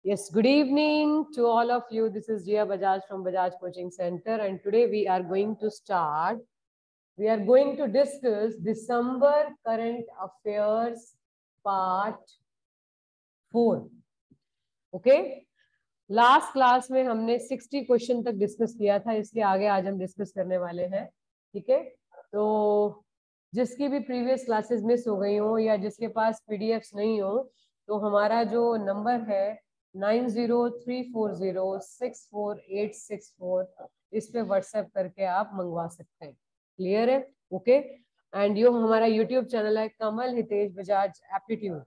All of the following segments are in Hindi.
Yes, good evening to all of you. This is Jia Bajaj from Bajaj Coaching Center, and today we are going to start. We are going to discuss December current affairs part 4. Okay? Last class में हमने 60 क्वेश्चन तक डिस्कस किया था, इसके आगे आज हम डिस्कस करने वाले हैं. ठीक है, तो जिसकी भी प्रीवियस क्लासेस मिस हो गई हो या जिसके पास पीडीएफ्स नहीं हो, तो हमारा जो नंबर है 9034064864 इस पे व्हाट्सएप करके आप मंगवा सकते हैं. क्लियर है? ओके. एंड यो हमारा यूट्यूब चैनल है कमल हितेश बजाज एप्टीट्यूड.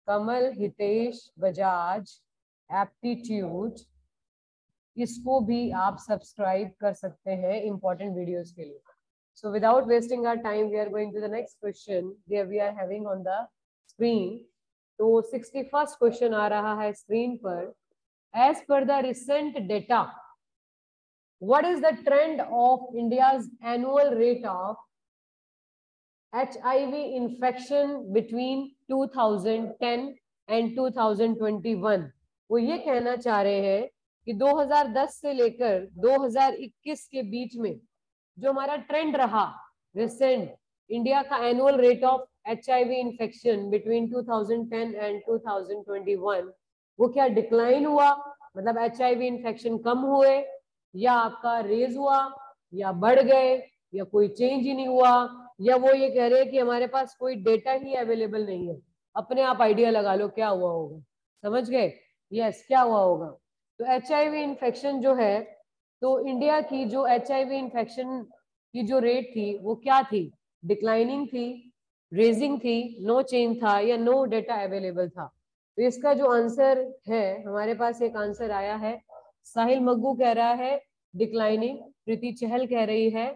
कमल हितेश बजाज एप्टीट्यूड, इसको भी आप सब्सक्राइब कर सकते हैं इंपॉर्टेंट वीडियोस के लिए. So without wasting our time, we are going to the next question. There we are having on the screen. तो 61st question आ रहा है स्क्रीन पर. As per the recent data, what is the trend of India's annual rate of HIV infection between 2010 and 2021? वो ये कहना चाह रहे हैं कि 2010 से लेकर 2021 के बीच में जो हमारा ट्रेंड रहा रिसेंट इंडिया का annual rate of HIV infection between 2010 and 2021, वो क्या डिक्लाइन हुआ, मतलब HIV इन्फेक्शन कम हुए, या आपका रेज हुआ, या बढ़ गए, या कोई चेंज ही नहीं हुआ, या वो ये कह रहे हैं कि हमारे पास कोई डेटा ही अवेलेबल नहीं है. अपने आप आइडिया लगा लो क्या हुआ होगा. समझ गए? यस, क्या हुआ होगा. तो HIV इन्फेक्शन जो है, तो इंडिया की जो HIV इन्फेक्शन की जो रेट थी वो क्या थी? डिक्लाइनिंग थी, रेजिंग थी, नो चेंज था, या नो डेटा अवेलेबल था? तो इसका जो आंसर है, हमारे पास एक आंसर आया है. साहिल मग्गू कह रहा है डिक्लाइनिंग, प्रीति चहल कह रही है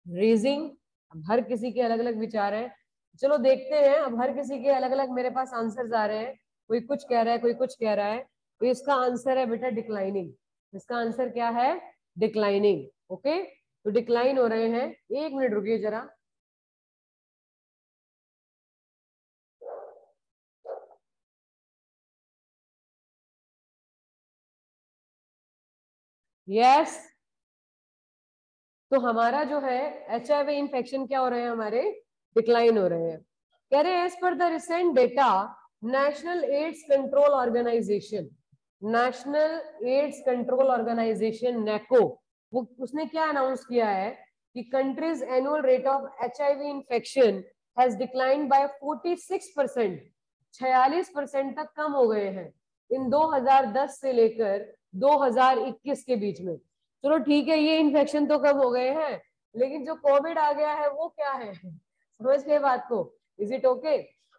रेजिंग. अब हर किसी के अलग अलग विचार हैं. चलो देखते हैं, अब हर किसी के अलग अलग मेरे पास आंसर्स आ रहे हैं. कोई कुछ कह रहा है, कोई कुछ कह रहा है. तो इसका आंसर है बेटा डिक्लाइनिंग. इसका आंसर क्या है? डिक्लाइनिंग. ओके, तो डिक्लाइन हो रहे हैं. एक मिनट रुकिए जरा. यस, तो हमारा जो है HIV इन्फेक्शन क्या हो रहे हैं, हमारे डिक्लाइन हो रहे हैं. कह रहे हैं as per the recent data National AIDS Control Organisation, National AIDS Control Organisation NACO, वो उसने क्या अनाउंस किया है कि country's annual rate of HIV infection has declined by 46%, 46% तक कम हो गए हैं इन 2010 से लेकर 2021 के बीच में. चलो ठीक है, ये इन्फेक्शन तो कम हो गए हैं, लेकिन जो कोविड आ गया है वो क्या है? समझ गए बात को? Is it okay?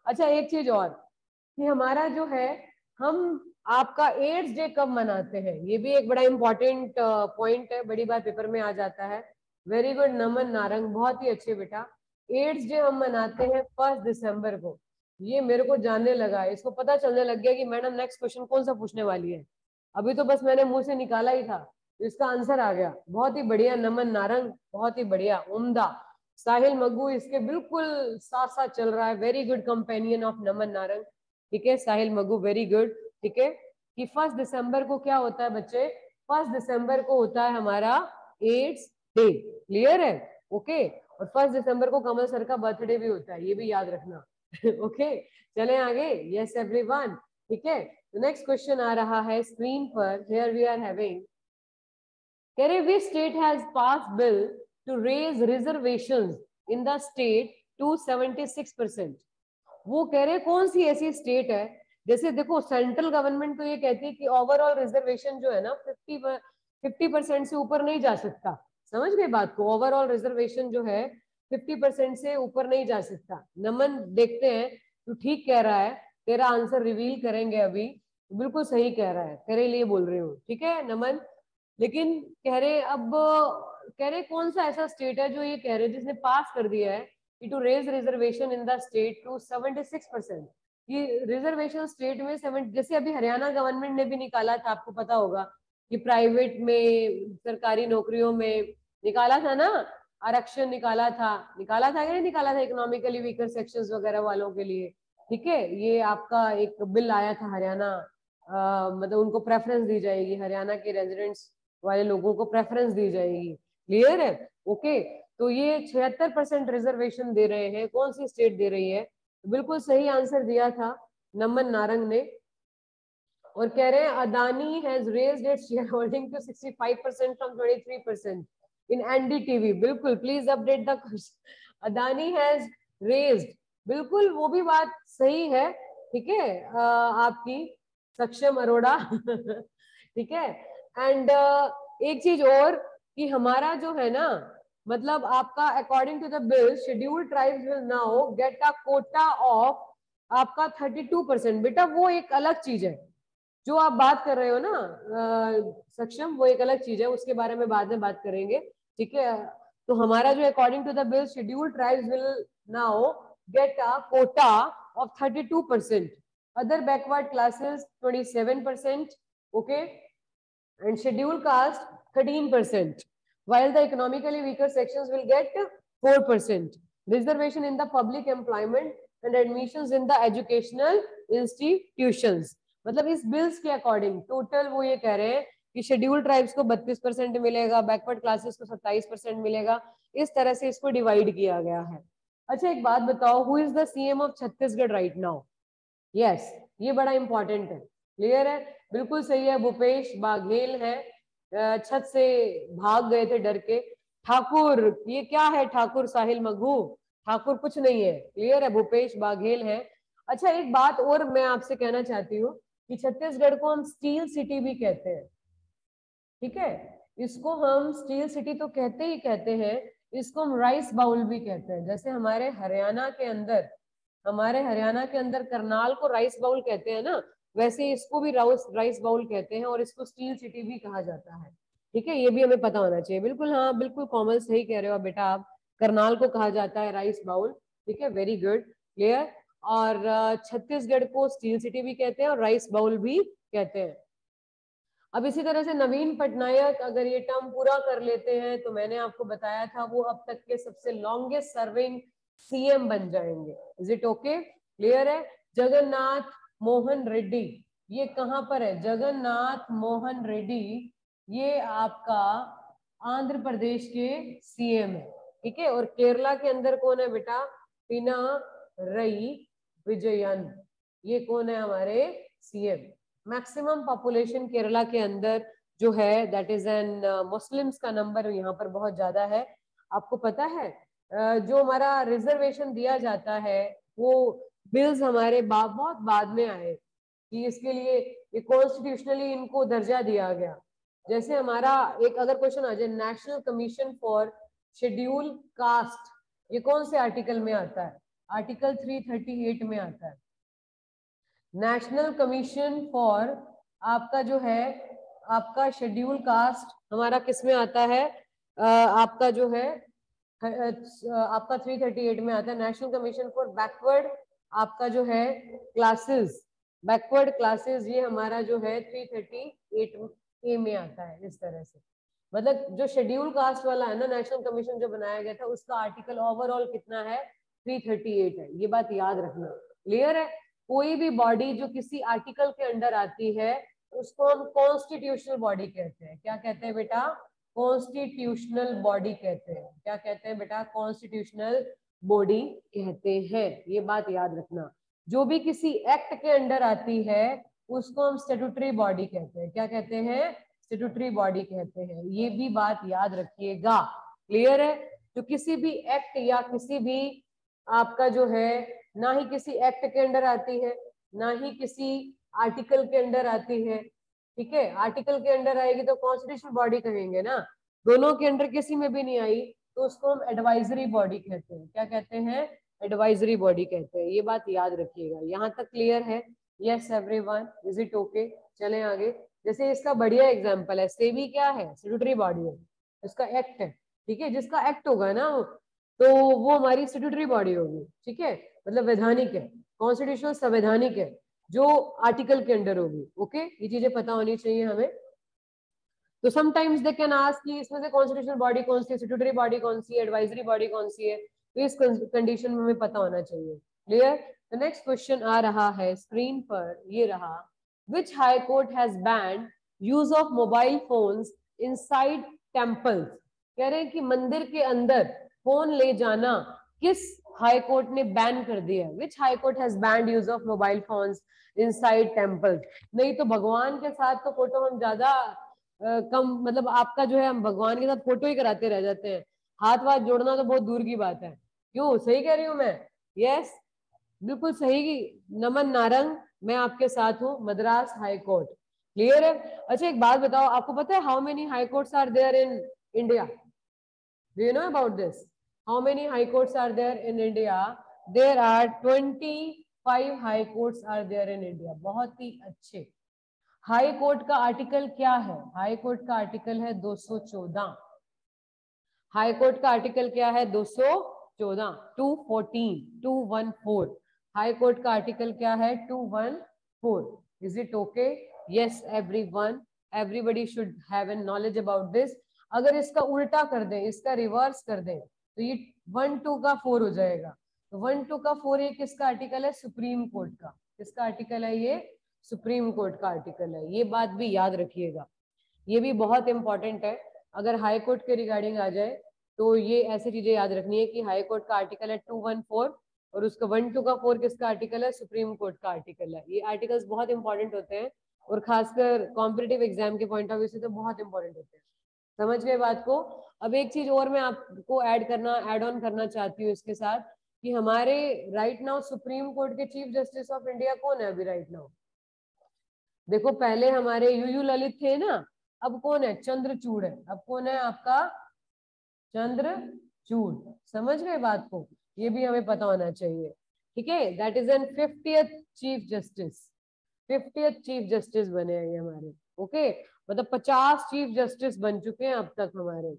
अच्छा, एक चीज और कि हमारा जो है, हम आपका एड्स डे कब मनाते हैं, ये भी एक बड़ा इंपॉर्टेंट पॉइंट है. बड़ी बार पेपर में आ जाता है. वेरी गुड नमन नारंग, बहुत ही अच्छे बेटा. एड्स डे हम मनाते हैं 1 दिसंबर को. ये मेरे को जानने लगा, इसको पता चलने लग गया कि मैडम नेक्स्ट क्वेश्चन कौन सा पूछने वाली है. अभी तो बस मैंने मुंह से निकाला ही था, तो इसका आंसर आ गया. बहुत ही बढ़िया नमन नारंग, बहुत ही बढ़िया, उम्दा. साहिल मग्गू इसके बिल्कुल साथ साथ चल रहा है. वेरी गुड कंपेनियन ऑफ नमन नारंग. ठीक है साहिल मग्गू, वेरी गुड. ठीक है, कि 1 दिसंबर को क्या होता है बच्चे? 1 दिसंबर को होता है हमारा एड्स डे. क्लियर है? ओके. और 1 दिसंबर को कमल सर का बर्थडे भी होता है, ये भी याद रखना. ओके, चलें आगे. Yes everyone. ठीक है, तो नेक्स्ट क्वेश्चन आ रहा है स्क्रीन पर. Here we are having, which state has passed bill to raise reservations in the state to 76%? वो कह रहे कौन सी ऐसी स्टेट है, जैसे देखो सेंट्रल गवर्नमेंट तो ये कहती है कि ओवरऑल रिजर्वेशन जो है ना 50% से ऊपर नहीं जा सकता. समझ गए बात को? ओवरऑल रिजर्वेशन जो है 50% से ऊपर नहीं जा सकता. नमन देखते हैं, तू ठीक कह रहा है, तेरा आंसर रिवील करेंगे अभी. बिल्कुल सही कह रहा है, तेरे लिए बोल रही हूँ. ठीक है नमन, लेकिन कह रहे अब कह रहे कौन सा ऐसा स्टेट है जो ये कह रहे जिसने पास कर दिया है कि to raise reservation in the state to 76%. ये रिजर्वेशन स्टेट में 7, जैसे अभी हरियाणा गवर्नमेंट ने भी निकाला था, आपको पता होगा कि प्राइवेट में सरकारी नौकरियों में निकाला था ना, आरक्षण निकाला था या नहीं निकाला था इकोनॉमिकली वीकर सेक्शंस वगैरह वालों के लिए. ठीक है, ये आपका एक बिल आया था हरियाणा मतलब उनको प्रेफरेंस दी जाएगी, हरियाणा के रेजिडेंट्स वाले लोगों को प्रेफरेंस दी जाएगी। क्लियर है? ओके, तो ये 76% रिजर्वेशन दे रहे हैं, कौन सी स्टेट दे रही है? बिल्कुल सही आंसर दिया था नमन नारंग ने। और कह रहे हैं Adani has raised its shareholding to 65% from 23% in NDTV. बिल्कुल, please update the question. Adani has raised, बिल्कुल वो भी बात सही है, ठीक है, आपकी सक्षम अरोड़ा ठीक है। एंड एक चीज और कि हमारा जो है ना, मतलब आपका according to the bill scheduled tribes will now get a quota of आपका 32%। बेटा वो एक अलग चीज है, जो आप बात कर रहे हो ना सक्षम, वो एक अलग चीज है, उसके बारे में बाद में बात करेंगे, ठीक है। तो हमारा जो according to the bill scheduled tribes will now get a quota of 32%, other backward classes 27%, okay, and scheduled caste 13%, while the economically weaker sections will get 4%. Reservation in the public employment and admissions in the educational institutions. मतलब इस बिल्स के अकॉर्डिंग टोटल वो ये कह रहे हैं कि शेड्यूल्ड ट्राइब्स को 32% मिलेगा, बैकवर्ड क्लासेस को 27% मिलेगा, इस तरह से इसको डिवाइड किया गया है। अच्छा एक बात बताओ, who is the CM of Chhattisgarh right now? Yes, ये बड़ा इंपॉर्टेंट है। क्लियर है? बिल्कुल सही है, भूपेश बाघेल है। छत से भाग गए थे डर के। ठाकुर, ये क्या है ठाकुर साहिल मघू? ठाकुर कुछ नहीं है, क्लियर है, भूपेश बाघेल है। अच्छा एक बात और मैं आपसे कहना चाहती हूँ कि छत्तीसगढ़ को हम स्टील सिटी भी कहते हैं, ठीक है, इसको हम स्टील सिटी तो कहते ही कहते हैं, इसको हम राइस बाउल भी कहते हैं। जैसे हमारे हरियाणा के अंदर करनाल को राइस बाउल कहते हैं ना, वैसे इसको भी राइस बाउल कहते हैं और इसको स्टील सिटी भी कहा जाता है, ठीक है, ये भी हमें पता होना चाहिए। बिल्कुल, हाँ बिल्कुल कोमल सही कह रहे हो बेटा आप, करनाल को कहा जाता है राइस बाउल, ठीक है, वेरी गुड, क्लियर। और छत्तीसगढ़ को स्टील सिटी भी कहते हैं और राइस बाउल भी कहते हैं। अब इसी तरह से नवीन पटनायक अगर ये टर्म पूरा कर लेते हैं तो मैंने आपको बताया था वो अब तक के सबसे लॉन्गेस्ट सर्विंग सीएम बन जाएंगे। Is it okay? क्लियर है? जगन्नाथ मोहन रेड्डी, ये कहां पर है? जगन्नाथ मोहन रेड्डी, ये आपका आंध्र प्रदेश के सीएम है, ठीक है। और केरला के अंदर कौन है बेटा? पिनारई विजयन, ये कौन है हमारे सीएम। मैक्सिमम पॉपुलेशन केरला के अंदर जो है दैट इज एन मुस्लिम्स का नंबर यहाँ पर बहुत ज्यादा है। आपको पता है जो हमारा रिजर्वेशन दिया जाता है वो बिल्स हमारे बहुत बाद में आए कि इसके लिए ये कॉन्स्टिट्यूशनली इनको दर्जा दिया गया। जैसे हमारा एक अगर क्वेश्चन आ जाए, national commission for schedule caste, ये कौन से आर्टिकल में आता है? आर्टिकल 338 में आता है। नेशनल कमीशन फॉर आपका जो है आपका शेड्यूल कास्ट हमारा किस में आता है? आपका जो है आपका 338 में आता है। नेशनल कमीशन फॉर बैकवर्ड आपका जो है क्लासेस, बैकवर्ड क्लासेस, ये हमारा जो है 338A में आता है। इस तरह से मतलब जो शेड्यूल कास्ट वाला है ना नेशनल कमीशन जो बनाया गया था उसका आर्टिकल ओवरऑल कितना है? 338 है, ये बात याद रखना। क्लियर है? कोई भी बॉडी जो किसी आर्टिकल के अंडर आती है उसको हम कॉन्स्टिट्यूशनल बॉडी कहते हैं। क्या कहते हैं बेटा? कॉन्स्टिट्यूशनल बॉडी कहते हैं। क्या कहते हैं बेटा? कॉन्स्टिट्यूशनल बॉडी कहते हैं, ये बात याद रखना। जो भी किसी एक्ट के अंडर आती है उसको हम स्टैट्यूटरी बॉडी कहते हैं। क्या कहते हैं? स्टैट्यूटरी बॉडी कहते हैं, ये भी बात याद रखिएगा। क्लियर है? तो किसी भी एक्ट या किसी भी आपका जो है ना ही किसी एक्ट के अंडर आती है ना ही किसी आर्टिकल के अंडर आती है, ठीक है। आर्टिकल के अंडर आएगी तो कॉन्स्टिट्यूशनल बॉडी कहेंगे ना, दोनों के अंडर किसी में भी नहीं आई तो उसको हम एडवाइजरी बॉडी कहते हैं। क्या कहते हैं? एडवाइजरी बॉडी कहते हैं, ये बात याद रखिएगा। यहाँ तक क्लियर है? Yes everyone, is it okay? चलें आगे। जैसे इसका बढ़िया एग्जांपल है, सेबी क्या है? स्टैट्यूटरी बॉडी है, इसका एक्ट है, ठीक है, जिसका एक्ट होगा ना तो वो हमारी स्टैट्यूटरी बॉडी होगी, ठीक है, मतलब वैधानिक है, कॉन्स्टिट्यूशनल संवैधानिक है, जो आर्टिकल के अंडर होगी। ओके, ये चीजें पता होनी चाहिए हमें। तो समटाइम्स दे कैन आस्क कि इसमें से कॉन्स्टिट्यूशनल बॉडी कौन सी है, स्टैट्यूटरी बॉडी कौन सी है, एडवाइजरी बॉडी कौन सी है, तो इस कंडीशन में हमें पता होना चाहिए। क्लियर? द नेक्स्ट क्वेश्चन आ रहा है स्क्रीन पर, ये रहा। Which high court has banned use of mobile phones inside temples? कह रहे हैं कि मंदिर के अंदर फोन ले जाना किस हाई कोर्ट ने बैन कर दिया है? Which high court has banned use of mobile phones inside temples? नहीं तो भगवान के साथ तो फोटो हम ज्यादा कम, मतलब आपका जो है हम भगवान के साथ फोटो ही कराते रह जाते हैं, हाथ वाथ जोड़ना तो बहुत दूर की बात है। क्यों, सही कह रही हूँ मैं? यस, बिल्कुल सही। नमन नारंग, मैं आपके साथ हूँ। मद्रास हाई कोर्ट, क्लियर है? अच्छा एक बात बताओ, आपको पता है how many high courts are there in India? Do you know about this? How many high courts are there in India? There are 25 high courts are there in India. बहुत ही अच्छे। हाई कोर्ट का आर्टिकल क्या है? हाई कोर्ट का आर्टिकल है 214। हाई कोर्ट का आर्टिकल क्या है? 214, 214। हाई कोर्ट का आर्टिकल क्या है? 214। Is it okay? Yes everyone, everybody should have an knowledge about this. अगर इसका उल्टा कर दें, इसका रिवर्स कर दें, तो ये 1-2 का 4 हो जाएगा। तो 1-2 का 4 ये किसका आर्टिकल है? सुप्रीम कोर्ट का। किसका आर्टिकल है ये? सुप्रीम कोर्ट का आर्टिकल है। ये बात भी याद रखिएगा, ये भी बहुत इंपॉर्टेंट है। अगर हाई कोर्ट के रिगार्डिंग आ जाए तो ये ऐसी चीजें याद रखनी है कि हाई कोर्ट का आर्टिकल है 214 और उसका 1-2 का 4 किसका आर्टिकल है? सुप्रीम कोर्ट का आर्टिकल है। ये आर्टिकल्स बहुत इंपॉर्टेंट होते हैं और खासकर कॉम्पिटिटिव एग्जाम के पॉइंट ऑफ व्यू से तो बहुत इंपॉर्टेंट होते हैं। समझ गए बात को? अब एक चीज और मैं आपको ऐड ऑन करना चाहती हूँ इसके साथ, कि हमारे राइट नाउ सुप्रीम कोर्ट के चीफ जस्टिस ऑफ इंडिया कौन है अभी राइट नाउ? देखो पहले हमारे यूयू ललित थे ना, अब कौन है? चंद्रचूड़ है। अब कौन है आपका? चंद्रचूड़। समझ गए बात को? ये भी हमें पता होना चाहिए, ठीक है? That is an 50th chief justice. 50th chief justice बने हैं ये हमारे, ओके? मतलब 50 चीफ जस्टिस बन चुके हैं अब तक हमारे।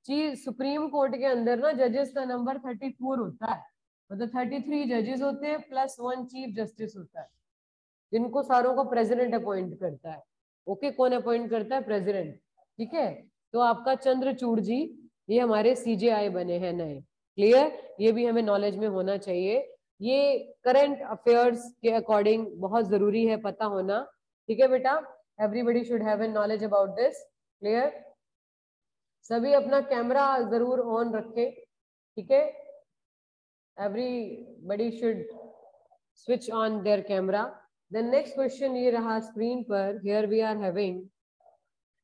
चीफ सुप्रीम कोर्ट के अंदर ना जजेस का नंबर 34 होता है, मतलब 33 जजेस होते हैं प्लस 1 चीफ जस्टिस होता है, जिनको सारों को प्रेसिडेंट अपॉइंट करता है। ओके, कौन अपॉइंट करता है? प्रेसिडेंट, ठीक है? तो आपका चंद्रचूड़ जी ये हमारे सीजेआई बने हैं नए, क्लियर? ये भी हमें नॉलेज में होना चाहिए, ये करंट अफेयर्स के अकॉर्डिंग बहुत जरूरी है पता होना, ठीक है बेटा? Everybody should have an knowledge about this, clear? सभी अपना कैमरा जरूर ऑन रखें, ठीक है? Everybody should switch on their camera. The next question ये रहा स्क्रीन पर, here we are having,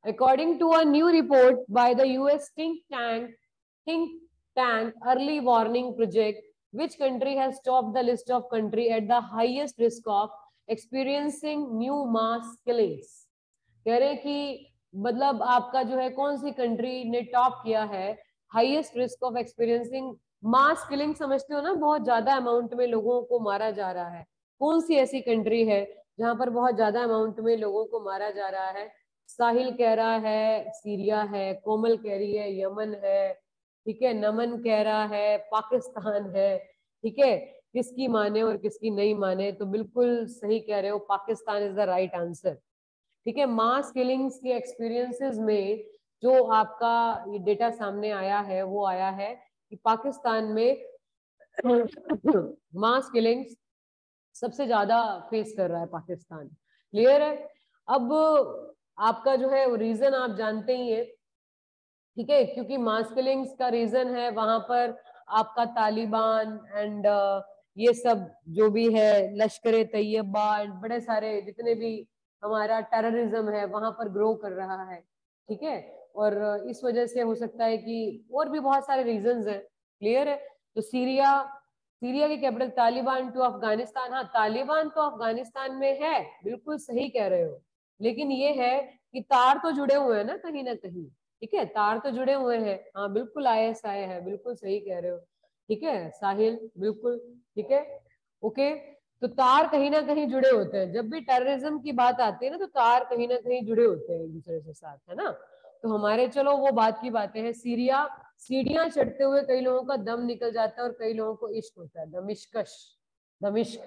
according to a new report by the US think tank Early Warning Project, which country has topped the list of country at the highest risk of experiencing new mass killings? कह रहे कि मतलब आपका जो है कौन सी कंट्री ने टॉप किया है highest risk of experiencing mass killing? समझते हो ना, बहुत ज्यादा अमाउंट में लोगों को मारा जा रहा है। कौन सी ऐसी कंट्री है जहां पर बहुत ज्यादा अमाउंट में लोगों को मारा जा रहा है? साहिल कह रहा है सीरिया है, कोमल कह रही है यमन है, ठीक है? नमन कह रहा है पाकिस्तान है, ठीक है? किसकी माने और किसकी नहीं माने, तो बिल्कुल सही कह रहे हो, Pakistan is the right answer, ठीक है? मास किलिंग्स के एक्सपीरियंसेस में जो आपका ये डेटा सामने आया है वो आया है कि पाकिस्तान में मास किलिंग्स सबसे ज्यादा फेस कर रहा है पाकिस्तान, क्लियर है? अब आपका जो है रीजन आप जानते ही है, ठीक है? क्योंकि मास किलिंग्स का रीजन है वहां पर आपका तालिबान एंड ये सब जो भी है लश्कर तैयबा एंड बड़े सारे जितने भी हमारा टेररिज्म है वहां पर ग्रो कर रहा है, ठीक है? और इस वजह से हो सकता है कि और भी बहुत सारे रीजंस हैं, क्लियर है? तो सीरिया की कैपिटल तालिबान टू अफगानिस्तान, हाँ तालिबान तो अफगानिस्तान में है, बिल्कुल सही कह रहे हो, लेकिन ये है कि तार तो जुड़े हुए हैं ना कहीं, ठीक है? तार तो जुड़े हुए हैं, हाँ बिल्कुल ISI है, बिल्कुल सही कह रहे हो, ठीक है साहिल? बिल्कुल ठीक है, ओके? तो तार कहीं ना कहीं जुड़े होते हैं, जब भी टेररिज्म की बात आती है ना तो तार कहीं ना कहीं जुड़े होते हैं एक दूसरे के साथ, है ना? तो हमारे, चलो वो बात की बातें हैं। सीरिया, सीढ़ियां चढ़ते हुए कई लोगों का दम निकल जाता है और कई लोगों को इश्क होता है, दमिश्क,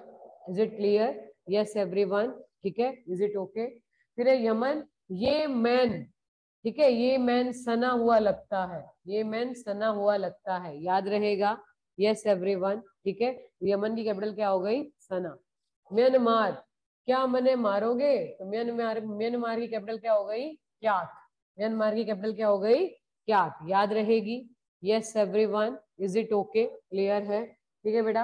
is it clear? Yes everyone, ठीक है? Is it okay? फिर है यमन, ये मैन, ठीक है? ये मैन सना हुआ लगता है, ये मैन सना हुआ लगता है, याद रहेगा? यस एवरीवन, ठीक है? यमन की कैपिटल क्या हो गई? सना। म्यांमार, क्या मने मारोगे, तो म्यांमार की कैपिटल क्या हो गई, क्यात। म्यांमार की कैपिटल क्या हो गई, क्यात। याद रहेगी। Yes everyone, is it okay, clear है? ठीक है बेटा।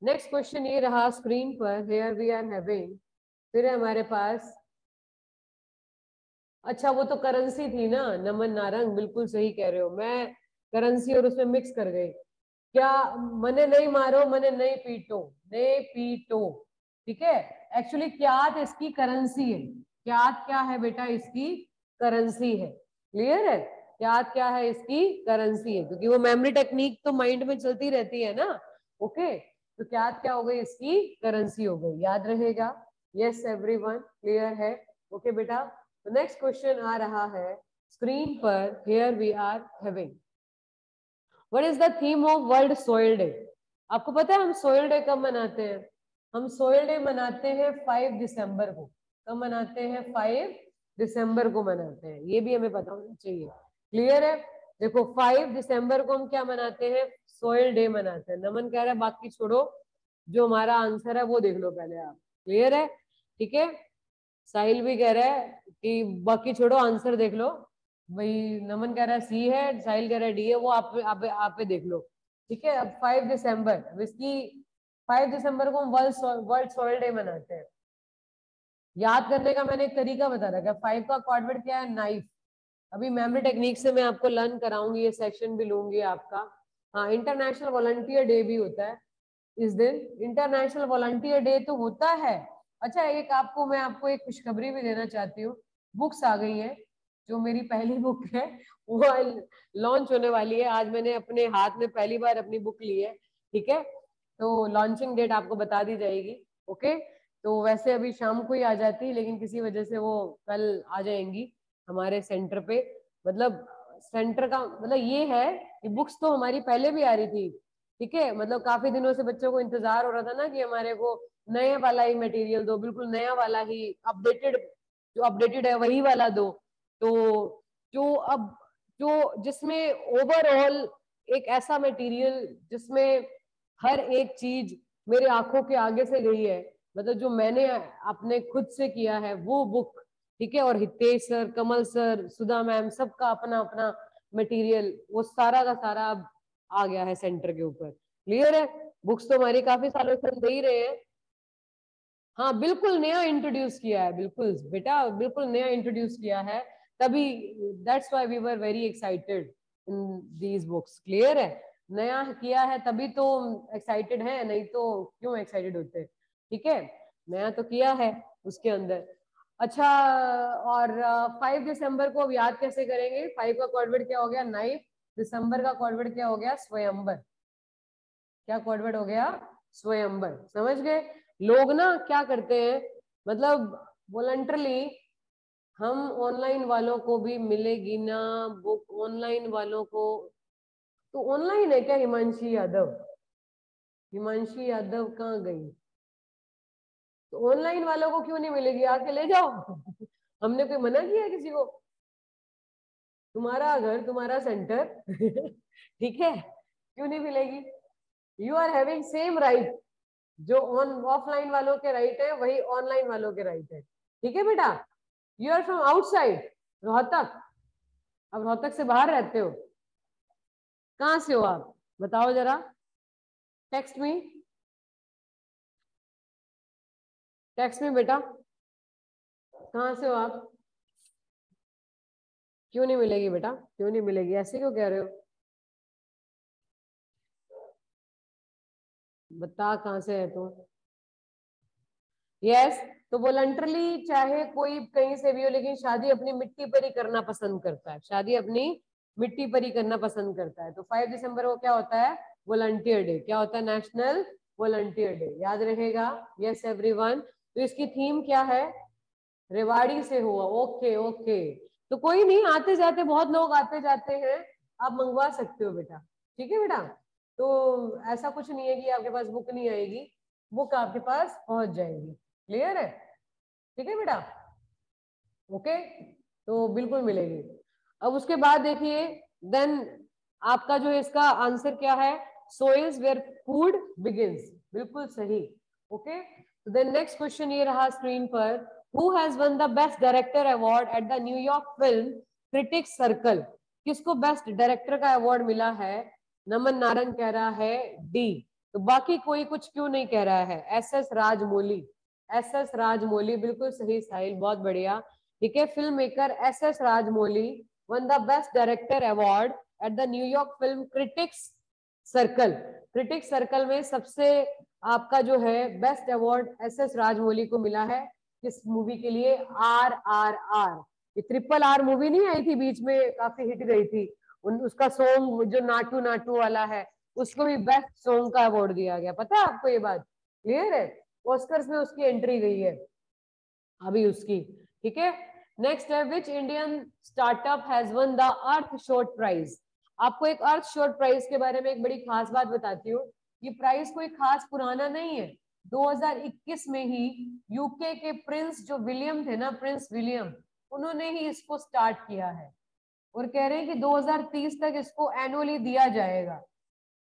नेक्स्ट क्वेश्चन ये रहा स्क्रीन पर, हियर वी आर हैविंग, फिर है हमारे पास, अच्छा वो तो करेंसी थी ना, नमन नारंग, बिल्कुल सही कह रहे हो, मैं करेंसी और उसमें मिक्स कर गई। क्या, मने नहीं मारो, मने नहीं पीटो, ने पीटो, ठीक है। एक्चुअली क्यात इसकी करेंसी है, क्यात क्या है बेटा, इसकी करेंसी है। क्लियर है? क्यात क्या है, इसकी करेंसी है, क्योंकि वो मेमोरी टेक्निक तो माइंड में चलती रहती है ना। ओके, तो क्यात क्या हो गई, इसकी करेंसी हो गई, याद रहेगा। यस एवरीवन, क्लियर है? ओके बेटा। तो नेक्स्ट क्वेश्चन आ रहा है स्क्रीन पर, here we are having, what is the theme of world soil day. आपको पता है हम सोइल डे कब मनाते हैं? हम सोइल डे मनाते हैं 5 दिसंबर को। कब मनाते हैं? 5 दिसंबर को मनाते हैं, ये भी हमें पता होना चाहिए। क्लियर है? देखो 5 दिसंबर को हम क्या मनाते हैं, सोइल डे मनाते हैं। नमन कह रहा है बाकी छोड़ो, जो हमारा आंसर है वो देख लो पहले आप। क्लियर है? ठीक है। साहिल भी कह रहा है कि बाकी छोड़ो, आंसर देख लो। भाई नमन कह रहा है सी है, साहिल कह रहा है डी है, वो आप पे देख लो। ठीक है। अब 5 दिसंबर, अब इसकी 5 दिसंबर को हम वर्ल्ड सॉइल डे मनाते हैं। याद करने का मैंने एक तरीका बता रखा है। 5 का क्वाड्रेंट क्या है, नाइफ। अभी मेमोरी टेक्निक से मैं आपको लर्न कराऊंगी, ये सेक्शन भी लूंगी आपका। हाँ, इंटरनेशनल वॉलंटियर डे भी होता है इस दिन। इंटरनेशनल वॉलंटियर डे तो होता है। अच्छा, मैं आपको एक खुशखबरी भी देना चाहती हूँ। बुक्स आ गई है, जो मेरी पहली बुक है वो लॉन्च होने वाली है। आज मैंने अपने हाथ में पहली बार अपनी बुक ली है। ठीक है, तो लॉन्चिंग डेट आपको बता दी जाएगी। ओके, तो वैसे अभी शाम को ही आ जाती, लेकिन किसी वजह से वो कल आ जाएंगी हमारे सेंटर पे। मतलब सेंटर का मतलब ये है कि बुक्स तो हमारी पहले भी आ रही थी। ठीक है, मतलब काफी दिनों से बच्चों को इंतजार हो रहा था ना कि हमारे को नए वाला ही मटेरियल दो, बिल्कुल नया वाला ही, अपडेटेड, जो अपडेटेड है वही वाला दो। तो जो अब जो जिसमें ओवरऑल एक ऐसा मटेरियल जिसमें हर एक चीज मेरे आंखों के आगे से गई है, मतलब जो मैंने अपने खुद से किया है वो बुक। ठीक है, और हितेश सर, कमल सर, सुधा मैम, सबका अपना अपना मटेरियल, वो सारा का सारा अब आ गया है सेंटर के ऊपर। क्लियर है? बुक्स तो हमारी काफी सालों से हम दे ही रहे हैं। हाँ बिल्कुल नया इंट्रोड्यूस किया है, बिल्कुल बेटा, बिल्कुल नया इंट्रोड्यूस किया है। तभी that's why we were very excited in these books. Clear है? नया किया है तभी तो एक्साइटेड है, नहीं तो क्यों एक्साइटेड होते? ठीक है, नया तो किया है उसके अंदर। अच्छा, और 5 दिसंबर को अब याद कैसे करेंगे? 5 का कोडवर्ड क्या हो गया, नाइफ। दिसंबर का कोडवर्ड क्या हो गया, स्वयंवर। क्या कोडवर्ड हो गया, स्वयंवर। समझ गए? लोग ना क्या करते हैं, मतलब वॉलंटरली, हम ऑनलाइन वालों को भी मिलेगी ना बुक, ऑनलाइन वालों को तो ऑनलाइन है क्या? हिमांशी यादव, हिमांशी यादव कहाँ गई? तो ऑनलाइन वालों को क्यों नहीं मिलेगी, आके ले जाओ हमने कोई मना किया है किसी को? तुम्हारा घर, तुम्हारा सेंटर ठीक है, क्यों नहीं मिलेगी? You are having same right. जो ऑफलाइन वालों के राइट है वही ऑनलाइन वालों के राइट है। ठीक है बेटा। You are from outside Rohtak, अब रोहतक से बाहर रहते हो, कहाँ से हो आप बताओ जरा, टेक्स्ट मी, टेक्स्ट मी बेटा, कहाँ से हो आप? क्यों नहीं मिलेगी बेटा, क्यों नहीं मिलेगी, ऐसे क्यों कह रहे हो? बता कहाँ से है तू? यस, तो वॉलंटरली चाहे कोई कहीं से भी हो, लेकिन शादी अपनी मिट्टी पर ही करना पसंद करता है, शादी अपनी मिट्टी पर ही करना पसंद करता है। तो 5 दिसंबर को क्या होता है, वॉलंटियर डे। क्या होता है, नेशनल वॉलंटियर डे, याद रहेगा। यस एवरीवन, तो इसकी थीम क्या है, रेवाड़ी से हुआ। ओके ओके, तो कोई नहीं, आते जाते बहुत लोग आते जाते हैं, आप मंगवा सकते हो बेटा। ठीक है बेटा, तो ऐसा कुछ नहीं है कि आपके पास बुक नहीं आएगी, बुक आपके पास पहुंच जाएगी। क्लियर है? ठीक है बेटा। ओके, तो बिल्कुल मिलेगी। अब उसके बाद देखिए, देन आपका जो इसका आंसर क्या है, सोइल्स वेयर फूड बिगिंस, बिल्कुल सही। ओके, देन नेक्स्ट क्वेश्चन ये रहा स्क्रीन पर, who has won the best director award at the New York film critics circle? किसको बेस्ट डायरेक्टर का अवार्ड मिला है? नमन नारंग कह रहा है डी। तो बाकी कोई कुछ क्यों नहीं कह रहा है? S S Rajamouli. S S Rajamouli बिल्कुल सही साहिल, बहुत बढ़िया। ठीक है, film maker S S Rajamouli won the best director award at the New York film critics circle. Critics circle में सबसे आपका जो है best award S S Rajamouli को मिला है। किस मूवी के लिए? R R R. ये ट्रिपल आर मूवी नहीं आई थी बीच में, काफी हिट गई थी। उसका सॉन्ग जो नाटू नाटू वाला है, उसको भी बेस्ट सॉन्ग का अवार्ड दिया गया। पता है आपको ये बात? क्लियर है? ऑस्कर्स में उसकी एंट्री गई है अभी उसकी। ठीक है, नेक्स्ट है, which Indian startup has won the earthshot prize? आपको एक अर्थ शॉट प्राइज के बारे में एक बड़ी खास बात बताती हूँ। ये प्राइज कोई खास पुराना नहीं है, 2021 में ही यूके के प्रिंस जो विलियम थे ना, प्रिंस विलियम, उन्होंने ही इसको स्टार्ट किया है और कह रहे हैं कि 2030 तक इसको एनुअली दिया जाएगा।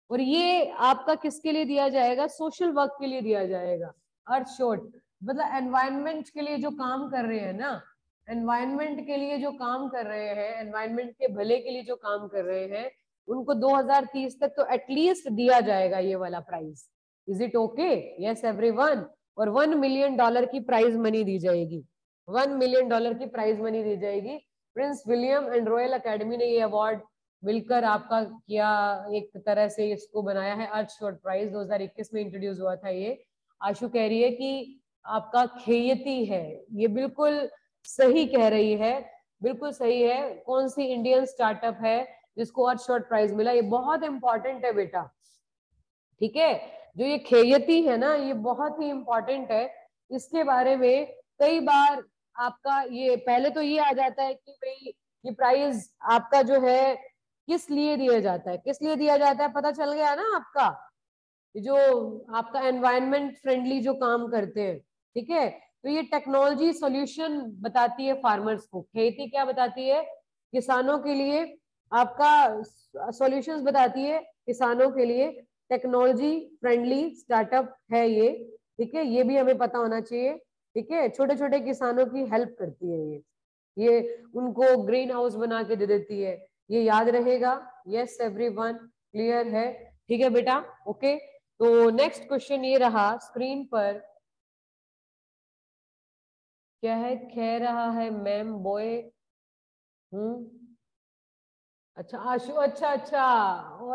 और ये आपका किसके लिए दिया जाएगा? सोशल वर्क के लिए दिया जाएगा। अर्थ शॉट मतलब एनवायरनमेंट के लिए जो काम कर रहे हैं ना, एनवायरनमेंट के लिए जो काम कर रहे हैं, एनवायरनमेंट के भले के लिए जो काम कर रहे हैं, उनको 2030 तक तो एटलीस्ट दिया जाएगा ये वाला prize. Is it okay? Yes everyone. और $1 मिलियन की प्राइज मनी दी जाएगी। $1 मिलियन की प्राइज मनी दी जाएगी। Prince William and royal academy ने ये अवार्ड मिलकर आपका किया, एक तरह से इसको बनाया है। अर्थ शॉट प्राइज 2021 में इंट्रोड्यूस हुआ था ये। आशु कह रही है कि आपका खेयती है, ये बिल्कुल सही कह रही है, बिल्कुल सही है। कौन सी इंडियन स्टार्टअप है जिसको अर्थ शॉट प्राइज मिला? ये बहुत इंपॉर्टेंट है बेटा। ठीक है, जो ये खेयती है ना, ये बहुत ही इंपॉर्टेंट है। इसके बारे में कई बार आपका ये पहले तो ये आ जाता है कि भाई ये प्राइज आपका जो है किस लिए दिया जाता है, किस लिए दिया जाता है, पता चल गया ना आपका? जो आपका एनवायरनमेंट फ्रेंडली जो काम करते हैं। ठीक है, तो ये टेक्नोलॉजी सॉल्यूशन बताती है फार्मर्स को। खेती क्या बताती है? किसानों के लिए आपका सॉल्यूशंस बताती है किसानों के लिए। टेक्नोलॉजी फ्रेंडली स्टार्टअप है ये। ठीक है, ये भी हमें पता होना चाहिए। ठीक है, छोटे छोटे किसानों की हेल्प करती है ये उनको ग्रीन हाउस बना के दे देती है। ये याद रहेगा। यस एवरीवन, क्लियर है? ठीक है बेटा, ओके। तो नेक्स्ट क्वेश्चन ये रहा स्क्रीन पर, क्या है? कह रहा है मैम बॉय। अच्छा आशु, अच्छा अच्छा।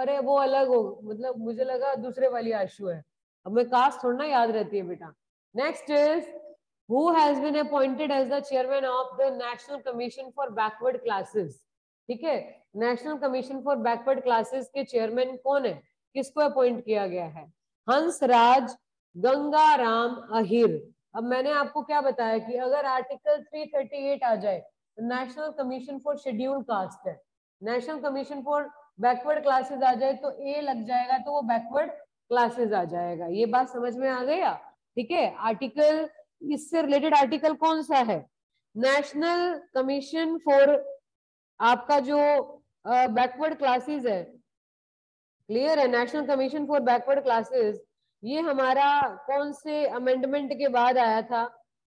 अरे वो अलग हो, मतलब मुझे लगा दूसरे वाली आशु है। अब मैं कास्ट थोड़ा ना याद रहती है बेटा। Next is, who has been appointed as the chairman of the national commission for backward classes? ठीक है, national commission for backward classes के चेयरमैन कौन है? किसको अपॉइंट किया गया है? हंसराज गंगाराम अहिर। अब मैंने आपको क्या बताया कि अगर आर्टिकल 338 आ जाए तो National commission for Scheduled Caste है। National commission for backward Classes आ जाए तो ए लग जाएगा, तो वो बैकवर्ड क्लासेस आ जाएगा। ये बात समझ में आ गया? ठीक है, आर्टिकल, इससे रिलेटेड आर्टिकल कौन सा है? नेशनल कमीशन फॉर आपका जो बैकवर्ड क्लासेस है। क्लियर है? National commission for backward classes ये हमारा कौन से अमेंडमेंट के बाद आया था?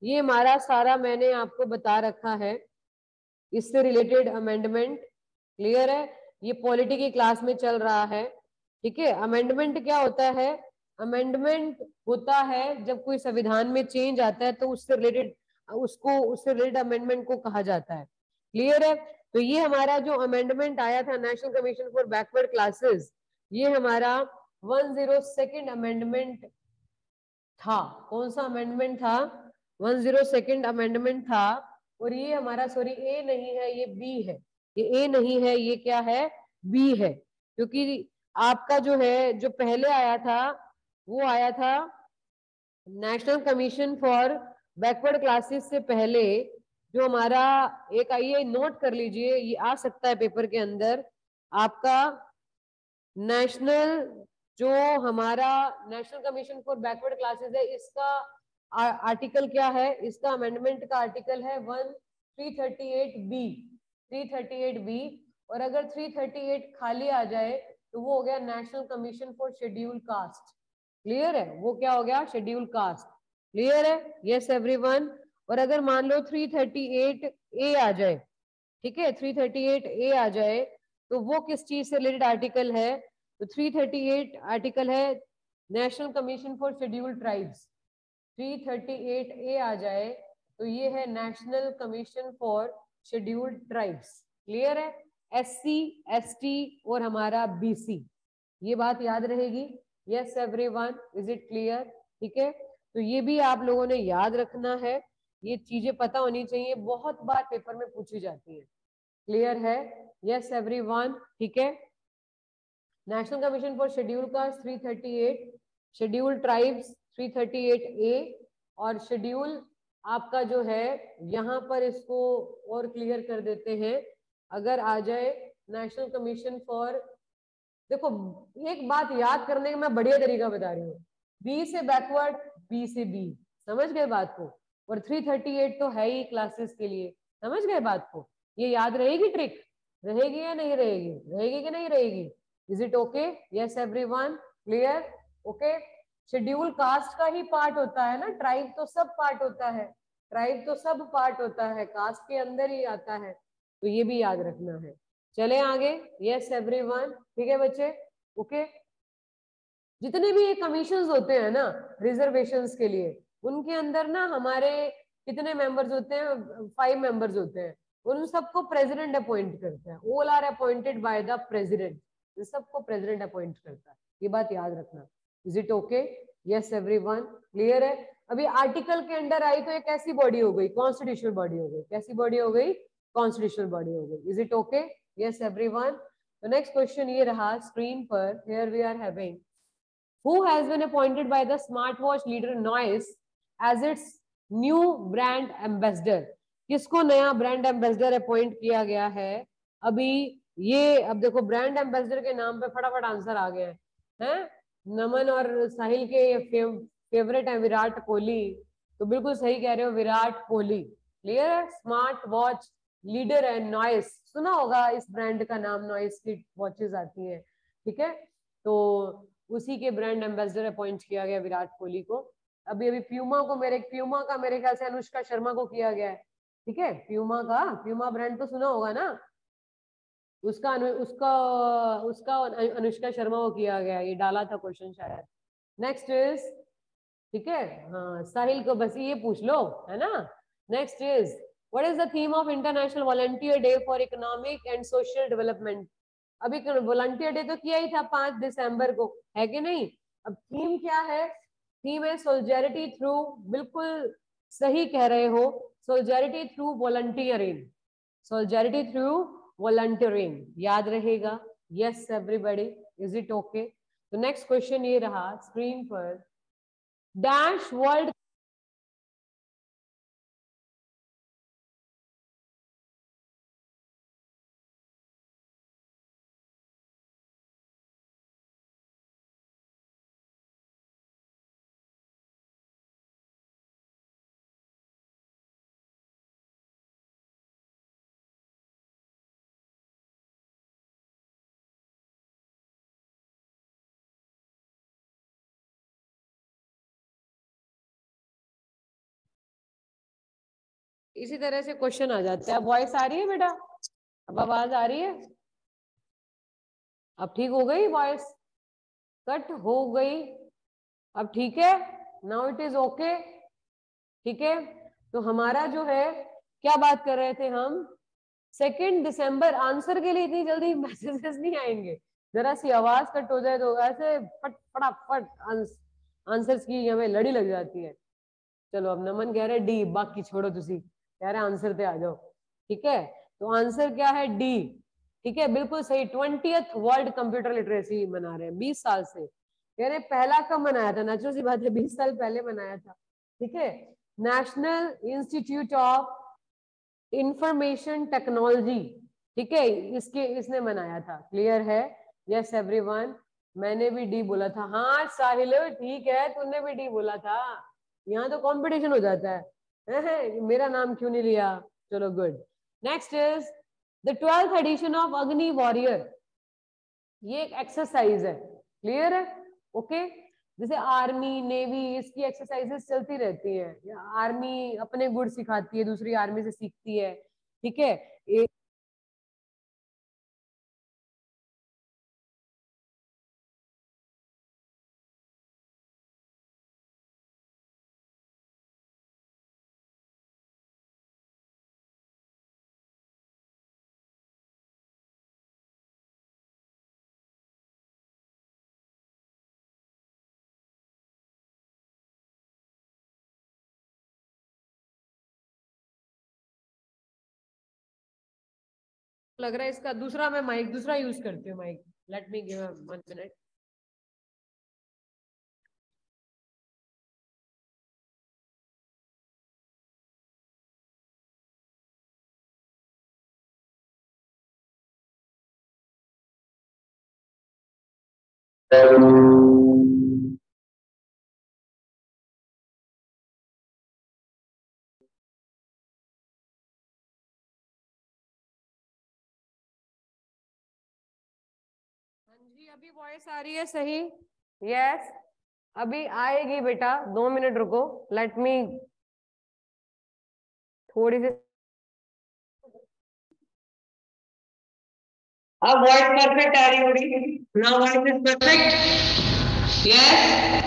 ये हमारा सारा मैंने आपको बता रखा है, इससे रिलेटेड अमेंडमेंट। क्लियर है? ये पॉलिटी की क्लास में चल रहा है। ठीक है, अमेंडमेंट क्या होता है? अमेंडमेंट होता है जब कोई संविधान में चेंज आता है तो उससे रिलेटेड, उससे रिलेटेड अमेंडमेंट को कहा जाता है। क्लियर है? तो ये हमारा जो अमेंडमेंट आया था national commission for backward classes, ये हमारा 102nd अमेंडमेंट था। कौन सा अमेंडमेंट था? 102nd अमेंडमेंट था। और ये हमारा, सॉरी ए नहीं है, ये बी है। ये ए नहीं है, ये क्या है? बी है। क्योंकि आपका जो है, जो पहले आया था वो आया था national commission for backward classes से पहले जो हमारा एक, आइए नोट कर लीजिए, ये आ सकता है पेपर के अंदर आपका। नेशनल जो हमारा national commission for backward classes है, इसका आर्टिकल क्या है? इसका अमेंडमेंट का आर्टिकल है 338 बी। 338 बी। और अगर 338 खाली आ जाए तो वो हो गया national commission for schedule caste. Clear है? वो क्या हो गया? Schedule caste. क्लियर है? Yes everyone. और अगर मान लो 338A आ जाए, ठीक है, 338A आ जाए, तो वो किस चीज से रिलेटेड आर्टिकल है? तो 338 आर्टिकल है national commission for scheduled tribes. 338A आ जाए तो ये है national commission for scheduled tribes. Clear है? SC, ST और हमारा BC, ये बात याद रहेगी। Yes everyone, is it clear? ठीक है, तो ये भी आप लोगों ने याद रखना है, ये चीजें पता होनी चाहिए, बहुत बार पेपर में पूछी जाती है। क्लियर है? यस एवरीवन, ठीक है। National commission for schedule caste 338, schedule tribes 338A, और शेड्यूल आपका जो है यहाँ पर इसको और क्लियर कर देते हैं। अगर आ जाए नेशनल कमीशन फॉर, देखो एक बात याद करने का मैं बढ़िया तरीका बता रही हूँ, बी से बैकवर्ड, बी से बी, समझ गए बात को? और 338 तो है ही क्लासेस के लिए, समझ गए बात को? ये याद रहेगी ट्रिक? रहेगी या नहीं रहेगी? रहेगी कि नहीं रहेगी? Is it okay? Yes everyone, clear? Okay. Schedule caste का ही पार्ट होता है ना, ट्राइब तो सब पार्ट होता है, ट्राइब तो सब पार्ट होता है, कास्ट के अंदर ही आता है, तो ये भी याद रखना है। चले आगे। यस एवरीवन, ठीक है बच्चे? ओके। जितने भी ये कमीशंस होते हैं ना रिजर्वेशंस के लिए, उनके अंदर ना हमारे कितने मेंबर्स होते हैं? 5 मेंबर्स होते हैं। उन सबको प्रेसिडेंट अपॉइंट करता है, all are appointed by the president, इन सबको प्रेसिडेंट अपॉइंट करता है, ये बात याद रखना। Is it okay? Yes everyone, clear है? अभी आर्टिकल के अंडर आई तो एक ऐसी बॉडी हो गई, कॉन्स्टिट्यूशनल बॉडी हो गई। कैसी बॉडी हो गई? कॉन्स्टिट्यूशनल बॉडी हो गई। Is it okay? Yes everyone. तो नेक्स्ट क्वेश्चन ये रहा स्क्रीन पर, here we are having, who has been appointed by the smartwatch leader Noise as its new brand ambassador? किसको नया ब्रांड एम्बेसडर अपॉइंट किया गया है अभी? ये अब देखो, ब्रांड एम्बेसडर के नाम पे फटाफट आंसर आ गए हैं। नमन और साहिल के फेवरेट है विराट कोहली, तो बिल्कुल सही कह रहे हो, विराट कोहली। क्लियर है? स्मार्ट वॉच लीडर है नॉइस, सुना होगा इस ब्रांड का नाम, नॉइस की वॉचेस आती है, ठीक है? तो उसी के ब्रांड एम्बेसडर अपॉइंट किया गया विराट कोहली को। अभी अभी प्यूमा का मेरे ख्याल से अनुष्का शर्मा को किया गया है, ठीक है? प्यूमा ब्रांड तो सुना होगा ना, उसका अनुष्का शर्मा को किया गया, ये डाला था क्वेश्चन शायद। नेक्स्ट इज, ठीक है, हाँ साहिल को बस ये पूछ लो, है ना? Next is, what is the theme of international volunteer day for economic and social development? अभी वॉलंटियर डे तो किया ही था 5 दिसंबर को, है कि नहीं? अब थीम क्या है? थीम है सोलिडेरिटी थ्रू, बिल्कुल सही कह रहे हो, solidarity through volunteering, solidarity through volunteering, याद रहेगा? Yes everybody, is it okay? तो नेक्स्ट क्वेश्चन ये रहा स्क्रीन पर, डैश वर्ल्ड, इसी तरह से क्वेश्चन आ जाते हैं। वॉइस आ रही है बेटा? अब आवाज आ रही है? अब ठीक हो गई वॉइस? कट हो गई? अब ठीक है? Now it is okay? ठीक है, तो हमारा जो है, क्या बात कर रहे थे हम? 2 दिसंबर, आंसर के लिए इतनी जल्दी मैसेजेस नहीं आएंगे, जरा सी आवाज कट हो जाए तो ऐसे फटाफट आंसर्स की हमें लड़ी लग जाती है। चलो, अब नमन कह रहे डी, बाकी छोड़ो, तुसी कह रहे आंसर पे आ जाओ, ठीक है? तो आंसर क्या है? डी, ठीक है, बिल्कुल सही। 20th वर्ल्ड कंप्यूटर लिटरेसी मना रहे हैं 20 साल से, कह रहे पहला कब मनाया था? नेचुरल सी बात है, 20 साल पहले मनाया था, ठीक है? National institute of information technology, ठीक है, इसने मनाया था। क्लियर है? यस एवरीवन, मैंने भी डी बोला था। हाँ साहिल ठीक है, तूने भी डी बोला था, यहाँ तो कंपटीशन हो जाता है, मेरा नाम क्यों नहीं लिया? चलो good. Next is the 12th edition of Agni warrior, ये एक एक्सरसाइज है। क्लियर है? ओके। जैसे आर्मी नेवी, इसकी एक्सरसाइजेस चलती रहती है। आर्मी अपने गुण सिखाती है, दूसरी आर्मी से सीखती है, ठीक है। लग रहा है इसका दूसरा, मैं माइक दूसरा यूज करती हूँ mike. Let me give 1 minute. जी अभी वॉइस आ रही है सही? यस, अभी आएगी बेटा, 2 मिनट रुको। लेट मी थोड़ी सी। अब वॉइस परफेक्ट आ रही होगी। Now voice is perfect. Yes,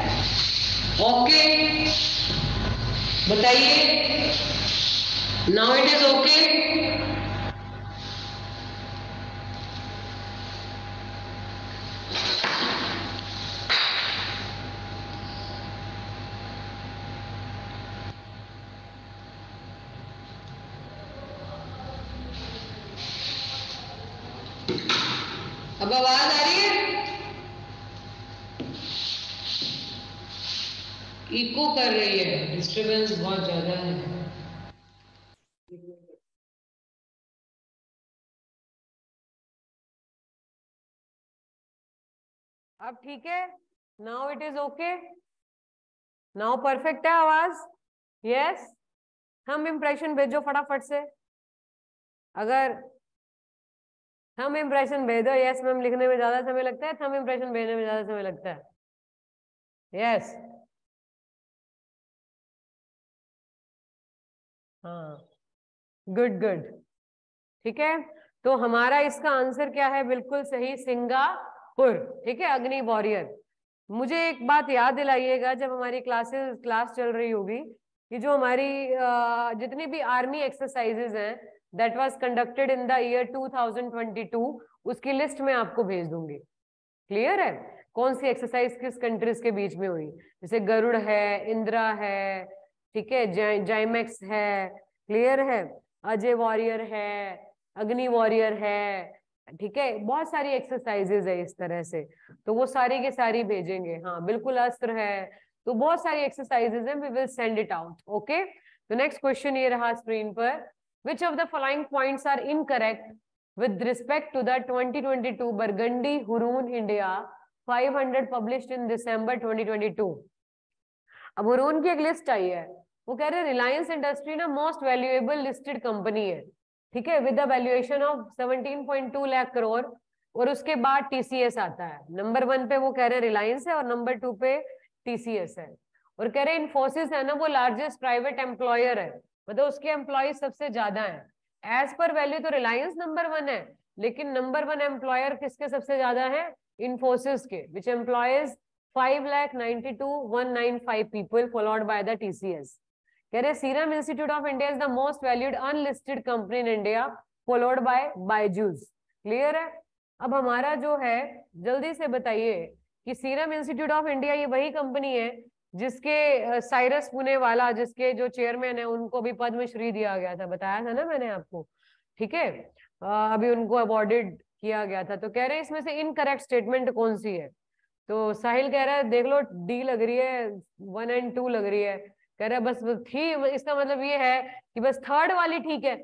okay, बताइए। Now it is okay. अब आवाज आ रही है? इको कर रही है, डिस्टरबेंस बहुत ज्यादा है। अब ठीक है? Now it is okay, now perfect है आवाज? यस। थंब इम्प्रेशन भेजो फटाफट से। अगर थंब इम्प्रेशन भेज दो। यस मैम लिखने में ज्यादा समय लगता है, थंब इम्प्रेशन भेजने में ज्यादा समय लगता है। यस, हाँ, गुड गुड, ठीक है। तो हमारा इसका आंसर क्या है? बिल्कुल सही, सिंगापुर। ठीक है, अग्नि वॉरियर। मुझे एक बात याद दिलाइएगा, जब हमारी क्लास चल रही होगी, कि जो हमारी जितनी भी आर्मी एक्सरसाइजेज हैं that was conducted in the year 2022, उसकी लिस्ट में आपको भेज दूंगी। क्लियर है? कौन सी एक्सरसाइज किस कंट्रीज के बीच में हुई, जैसे गरुड़ है, इंदिरा है, ठीक है, जाइमेक्स है, क्लियर है, अजय वॉरियर है, अग्नि वॉरियर है, ठीक है, बहुत सारी एक्सरसाइजेज है इस तरह से। तो वो सारी के सारी भेजेंगे। हाँ बिल्कुल, अस्त्र है, तो बहुत सारी एक्सरसाइजेज हैं, we will send it out. Okay, तो नेक्स्ट क्वेश्चन ये रहा स्क्रीन पर। Which of the following points are incorrect with respect to the 2022 Burgundy Hurun India 500 published in December 2022। अब हुरून की एक लिस्ट आई है, वो कह रहे हैं रिलायंस इंडस्ट्री ना मोस्ट वैल्यूएबल लिस्टेड कंपनी है, ठीक है, with the valuation of 17.2 lakh crore. और उसके बाद टीसीएस आता है नंबर 1 पे, वो कह रहे हैं रिलायंस है, और नंबर 2 पे टीसीएस है। और कह रहे हैं इन्फोसिस है ना, वो लार्जेस्ट प्राइवेट एम्प्लॉयर है, मतलब उसके एम्प्लॉय सबसे ज्यादा है। एज पर वैल्यू तो रिलायंस नंबर 1 है, लेकिन नंबर 1 एम्प्लॉयर किसके सबसे ज्यादा है? इन्फोसिस के, which employees 5,92,195 people, followed by the TCS। कह रहे serum institute of India is the most valued unlisted company in India, followed by Byju's. Clear है? अब हमारा जो है, जल्दी से बताइए कि सीरम इंस्टीट्यूट ऑफ इंडिया ये वही कंपनी है जिसके साइरस पुणे वाला, जिसके जो चेयरमैन है, उनको भी पद्मश्री दिया गया था, बताया था ना मैंने आपको, ठीक है। अभी उनको अवॉर्डेड किया गया था। तो कह रहे हैं इसमें से इनकरेक्ट स्टेटमेंट कौन सी है? तो साहिल कह रहा है देख लो, डी लग रही है, 1 और 2 लग रही है। कह रहा है बस थी, इसका मतलब ये है कि बस थर्ड वाली ठीक है,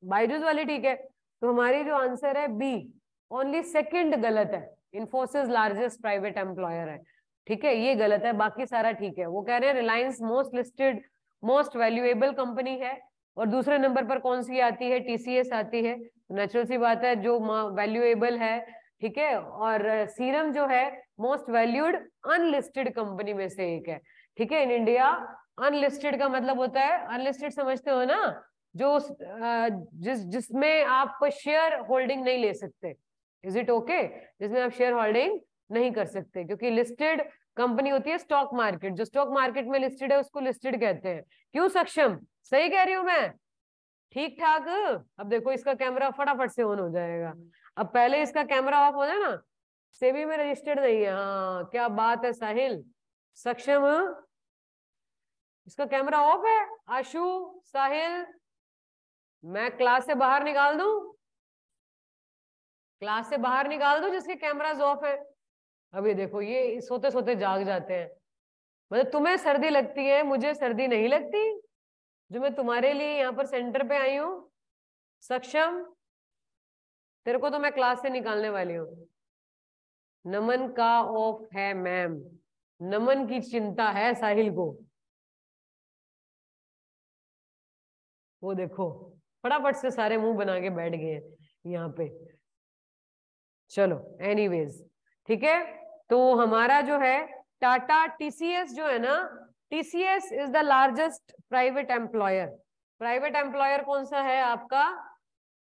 बायजूस वाली ठीक है। तो हमारी जो आंसर है बी, ओनली सेकंड गलत है। इन्फोसिस लार्जेस्ट प्राइवेट एम्प्लॉयर है, ठीक है, ये गलत है, बाकी सारा ठीक है। वो कह रहे हैं Reliance most listed most valuable company है, और दूसरे नंबर पर कौन सी आती है? टीसीएस आती है। नेचुरल सी बात है, जो वैल्यूएबल है ठीक है, और सीरम जो है मोस्ट वैल्यूड अनलिस्टेड कंपनी में से एक है, ठीक है, इन इंडिया। अनलिस्टेड का मतलब होता है, अनलिस्टेड समझते हो ना, जो जिसमें आप शेयर होल्डिंग नहीं ले सकते, इज इट ओके, जिसमें आप शेयर होल्डिंग नहीं कर सकते, क्योंकि लिस्टेड कंपनी होती है स्टॉक मार्केट, जो स्टॉक मार्केट में लिस्टेड है उसको लिस्टेड कहते हैं। क्यों सक्षम, सही कह रही हूं मैं, ठीक ठाक। अब देखो इसका कैमरा फटाफट से ऑन हो जाएगा। अब पहले इसका कैमरा ऑफ हो जाए ना, सेबी में रजिस्टर्ड नहीं है, हाँ क्या बात है साहिल, सक्षम, इसका कैमरा ऑफ है। आशु, साहिल, मैं क्लास से बाहर निकाल दूं, क्लास से बाहर निकाल दूं जिसके कैमराज ऑफ है। अभी देखो ये सोते सोते जाग जाते हैं, मतलब तुम्हें सर्दी लगती है, मुझे सर्दी नहीं लगती, जो मैं तुम्हारे लिए यहाँ पर सेंटर पे आई हूँ। सक्षम, तेरे को तो मैं क्लास से निकालने वाली हूँ। नमन का ऑफ है मैम, नमन की चिंता है साहिल को, वो देखो फटाफट से सारे मुंह बना के बैठ गए हैं यहाँ पे। चलो एनीवेज, ठीक है, तो हमारा जो है टाटा टीसीएस जो है ना, TCS is the largest private employer. Private employer कौन सा है आपका,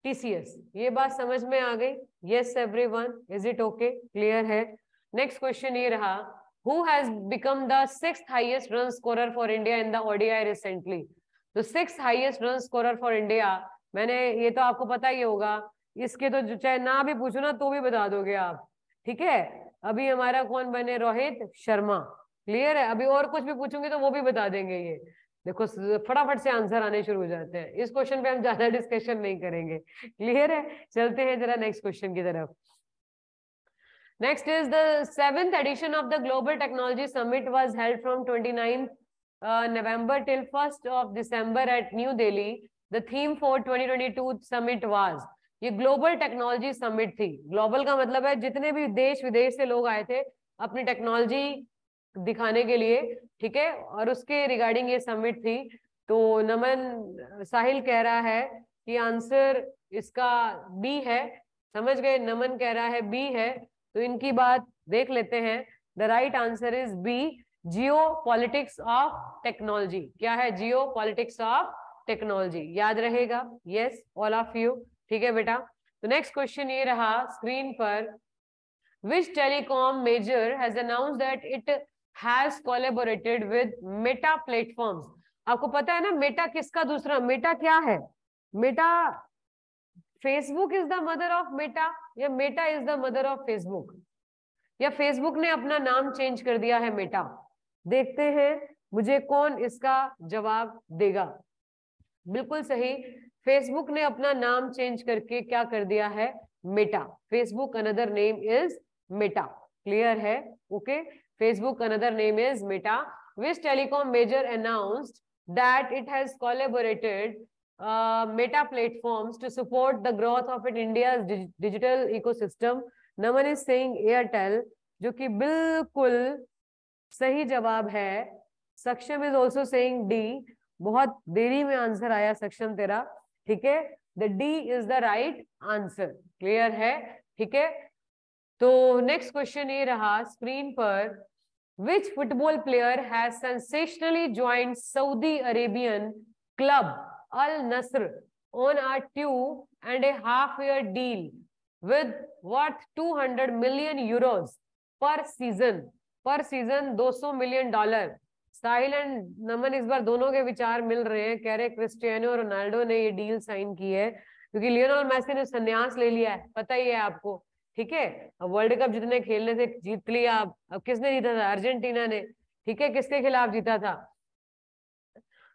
टीसीएस। ये बात समझ में आ गई, yes everyone, is it okay, clear है। नेक्स्ट क्वेश्चन ये रहा, who has become the 6th highest run scorer for India in the ODI recently. तो 6th highest run scorer for India, मैंने, ये तो आपको पता ही होगा, इसके तो चाहे ना भी पूछो ना तो भी बता दोगे आप, ठीक है। अभी हमारा कौन बने, रोहित शर्मा, क्लियर है। अभी और कुछ भी पूछूंगी तो वो भी बता देंगे ये, देखो फटाफट से आंसर आने शुरू हो जाते हैं। इस क्वेश्चन पे हम ज्यादा डिस्कशन नहीं करेंगे, क्लियर है। चलते हैं जरा नेक्स्ट क्वेश्चन की तरफ। Next is the 7th edition of the global technology summit was held from 29 November till 1st of December at New Delhi. The theme for 2022 summit was, ये ग्लोबल टेक्नोलॉजी समिट थी। ग्लोबल का मतलब है जितने भी देश विदेश से लोग आए थे अपनी टेक्नोलॉजी दिखाने के लिए, ठीक है, और उसके रिगार्डिंग ये समिट थी। तो नमन, साहिल कह रहा है कि आंसर इसका बी है, समझ गए, नमन कह रहा है बी है, तो इनकी बात देख लेते हैं। The right answer is B, geopolitics of technology. क्या है, जियो पॉलिटिक्स ऑफ टेक्नोलॉजी, याद रहेगा, यस ऑल ऑफ यू, ठीक है बेटा। तो नेक्स्ट क्वेश्चन ये रहा स्क्रीन पर, which telecom major has announced that it has collaborated with Meta platforms। आपको पता है ना मेटा किसका दूसरा, मेटा क्या है, Meta, Facebook is the mother of Meta, या Meta is the mother of Facebook, या फेसबुक ने अपना नाम चेंज कर दिया है मेटा। देखते हैं मुझे कौन इसका जवाब देगा। बिल्कुल सही, फेसबुक ने अपना नाम चेंज करके क्या कर दिया है, Meta. Facebook another name is Meta, clear है, okay. Facebook another name is Meta. Which telecom major announced that it has collaborated Meta platforms to support the growth of it India digital ecosystem. Naman is saying Airtel, जो कि बिल्कुल सही जवाब है। सक्षम इज ऑल्सो सेइंग डी, बहुत देरी में आंसर आया सक्षम तेरा, ठीक है, the D is the right answer, clear है, ठीक है। तो नेक्स्ट क्वेश्चन ये रहा स्क्रीन पर, which football player has sensationally joined Saudi Arabian club Al Nassr on a 2.5 year deal with worth 200 million euros per season 200 million dollar. Sahil and Naman इस बार दोनों के विचार मिल रहे हैं, कह रहे क्रिस्टियानो रोनाल्डो ने ये डील साइन की है, क्योंकि लियोनेल मेसी ने संन्यास ले लिया है, पता ही है आपको, ठीक है। अब वर्ल्ड कप जितने खेलने से जीत लिया, अब किसने जीता था, अर्जेंटीना ने, ठीक है, किसके खिलाफ जीता था,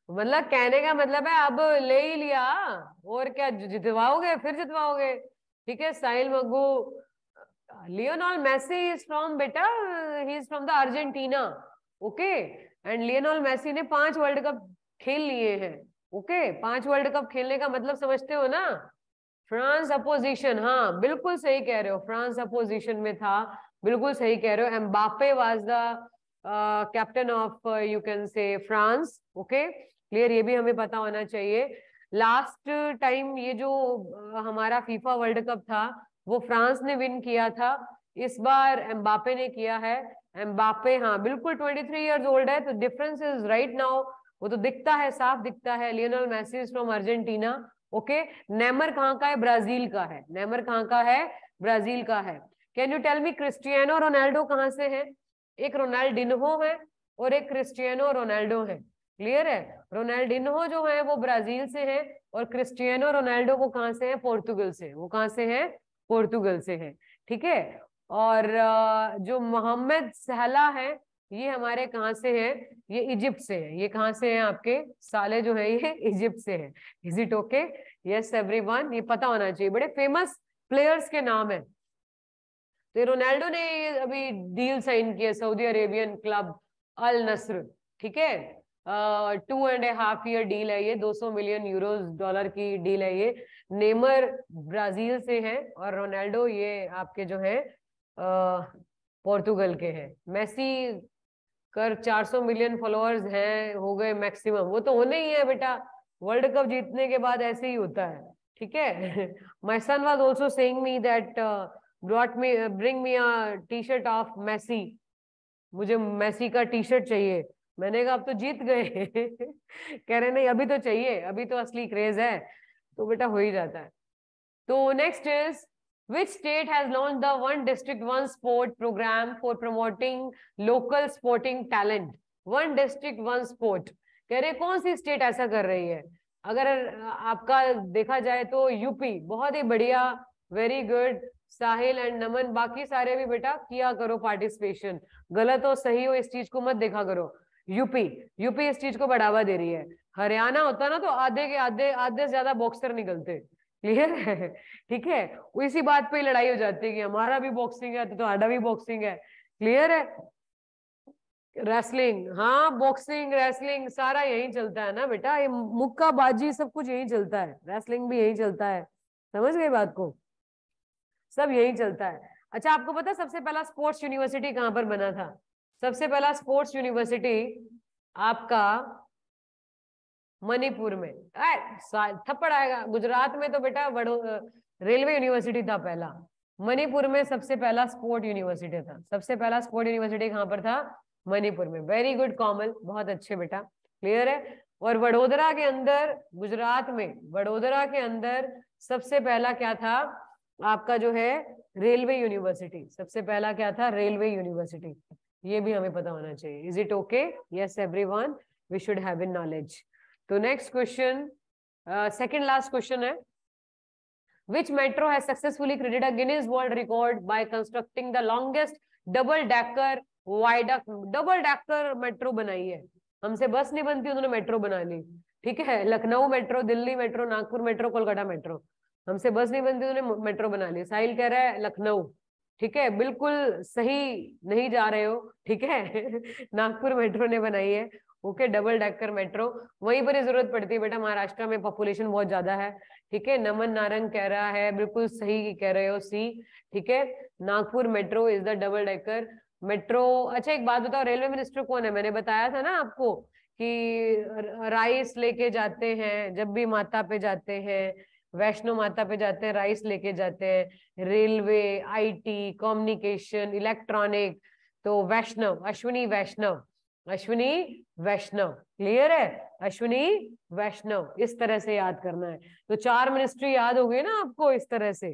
मतलब कहने का मतलब है अब ले ही लिया, और क्या जितवाओगे, फिर जितवाओगे, ठीक है। Sahil Maggu, Lionel Messi is from, बेटा he is from the Argentina, okay, and Lionel Messi ने 5 वर्ल्ड कप खेल लिए हैं, ओके। 5 वर्ल्ड कप खेलने का मतलब समझते हो ना, फ्रांस अपोजिशन, हाँ बिल्कुल सही कह रहे हो, फ्रांस अपोजिशन में था, बिल्कुल सही कह रहे हो। Mbappe was the captain of you can say France, okay, clear, ये भी हमें पता होना चाहिए। लास्ट टाइम ये जो हमारा फीफा वर्ल्ड कप था वो फ्रांस ने विन किया था, इस बार एम्बापे ने किया है। एम्बापे हाँ बिल्कुल 23 इयर्स ओल्ड है, तो डिफरेंस इज राइट नाउ, वो तो दिखता है, साफ दिखता है। Lionel Messi is from Argentina. Okay, Neymar कहाँ का है? ब्राजील का है। नेमर कहाँ का है? ब्राजील का है। Can you tell me Cristiano Ronaldo कहाँ से है? एक रोनाल्डिन्हो है और एक क्रिस्टियानो रोनाल्डो है। क्लियर है? रोनाल्डिन्हो जो है वो ब्राजील से है, और क्रिस्टियानो रोनाल्डो वो कहाँ से है? पोर्तुगल से। वो कहाँ से है? पोर्तुगल से है। ठीक है। और जो मोहम्मद सलाह है, ये हमारे कहाँ से है? ये इजिप्ट से है। ये कहाँ से है? आपके साले जो है ये इजिप्ट से है। Is it okay? Yes everyone, ये पता होना चाहिए, बड़े फेमस प्लेयर्स के नाम है। तो रोनाल्डो ने अभी डील साइन किया सऊदी अरेबियन क्लब अल नस्र। ठीक है, 2.5 ईयर डील है ये, 200 मिलियन यूरोस डॉलर की डील है ये। नेमर ब्राजील से है और रोनाल्डो ये आपके जो है पोर्तुगल के हैं। मेसी कर 400 मिलियन फॉलोअर्स हैं, हो गए मैक्सिमम, वो तो होने ही है बेटा, वर्ल्ड कप जीतने के बाद ऐसे ही होता है। ठीक है। My son was also saying me that bring me a T shirt of Messi, मुझे मेसी का टी शर्ट चाहिए। मैंने कहा अब तो जीत गए। कह रहे नहीं अभी तो चाहिए, अभी तो असली क्रेज है। तो बेटा हो ही जाता है। तो next is which state has launched the one district one sport program for promoting local sporting talent? one district one sport, कह रहे कौन सी स्टेट ऐसा कर रही है? अगर आपका देखा जाए तो यूपी, बहुत ही बढ़िया, वेरी गुड साहिल एंड नमन, बाकी सारे भी बेटा किया करो पार्टिसिपेशन, गलत हो सही हो इस चीज को मत देखा करो। यूपी, यूपी इस चीज को बढ़ावा दे रही है। हरियाणा होता ना तो आधे के आधे आधे से ज्यादा बॉक्सर निकलते। क्लियर है? ठीक है, इसी बात पे लड़ाई हो जाती है कि हमारा भी बॉक्सिंग है तो तुम्हारा भी बॉक्सिंग है। क्लियर है? रेसलिंग, हाँ बॉक्सिंग रेसलिंग सारा यही चलता है ना बेटा, ये मुक्काबाजी सब कुछ यही चलता है, रेसलिंग भी यही चलता है। समझ गए बात को? सब यही चलता है। अच्छा, आपको पता है सबसे पहला स्पोर्ट्स यूनिवर्सिटी कहां पर बना था? सबसे पहला स्पोर्ट्स यूनिवर्सिटी आपका मणिपुर में। थप्पड़ आएगा। गुजरात में तो बेटा रेलवे यूनिवर्सिटी था पहला। मणिपुर में सबसे पहला स्पोर्ट यूनिवर्सिटी था। सबसे पहला स्पोर्ट यूनिवर्सिटी कहां पर था? मणिपुर में। वेरी गुड कॉमल, बहुत अच्छे बेटा, क्लियर है। और वडोदरा के अंदर, गुजरात में वडोदरा के अंदर सबसे पहला क्या था आपका जो है? Railway university. सबसे पहला क्या था? Railway university. ये भी हमें पता होना चाहिए। Is it okay? Yes everyone, we should have in knowledge. तो next question, second last question है, which metro has successfully created a Guinness World Record by constructing the longest double decker viaduct? Double decker metro बनाई है। हमसे बस नहीं बनती, उन्होंने मेट्रो बना ली। ठीक है, Lucknow metro, Delhi metro, Nagpur metro, Kolkata metro, हमसे बस नहीं बनती, उन्होंने मेट्रो बना ली। साहिल कह रहा है लखनऊ। ठीक है, बिल्कुल सही नहीं जा रहे हो। ठीक है। नागपुर मेट्रो ने बनाई है। ओके, डबल डेकर मेट्रो वहीं पर ही जरूरत पड़ती है बेटा, महाराष्ट्र में पॉपुलेशन बहुत ज्यादा है। ठीक है, नमन नारंग कह रहा है बिल्कुल सही कह रहे हो, सी। ठीक है, Nagpur metro is the double decker metro. अच्छा एक बात बताओ, रेलवे मिनिस्टर कौन है? मैंने बताया था ना आपको कि राइस लेके जाते हैं जब भी माता पे जाते हैं, वैष्णो माता पे जाते हैं, राइस लेके जाते हैं। रेलवे, आईटी, कम्युनिकेशन, इलेक्ट्रॉनिक, तो वैष्णव, अश्विनी वैष्णव, अश्विनी वैष्णव। क्लियर है? अश्विनी वैष्णव, इस तरह से याद करना है। तो 4 मिनिस्ट्री याद हो गई ना आपको इस तरह से।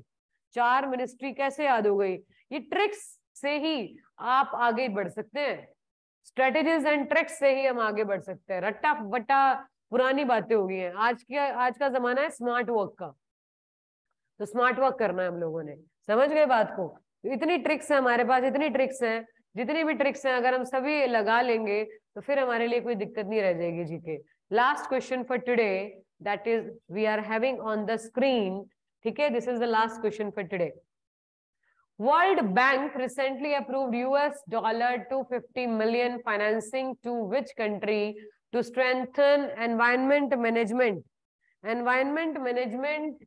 4 मिनिस्ट्री कैसे याद हो गई? ये ट्रिक्स से ही आप आगे बढ़ सकते हैं, स्ट्रेटेजीज एंड ट्रिक्स से ही हम आगे बढ़ सकते हैं। रट्टा बट्टा पुरानी बातें हो गई हैं। आज का जमाना है स्मार्ट वर्क का, तो स्मार्ट वर्क करना है हम लोगों ने। समझ गए बात को? तो इतनी ट्रिक्स है हमारे पास, इतनी ट्रिक्स हैं, जितनी भी ट्रिक्स हैं अगर हम सभी लगा लेंगे तो फिर हमारे लिए कोई दिक्कत नहीं रह जाएगी G K. Last question for today, that is we are having on the screen. ठीक है, this is the last question for today. World Bank recently approved $250 million financing to which country to strengthen environment management? Environment management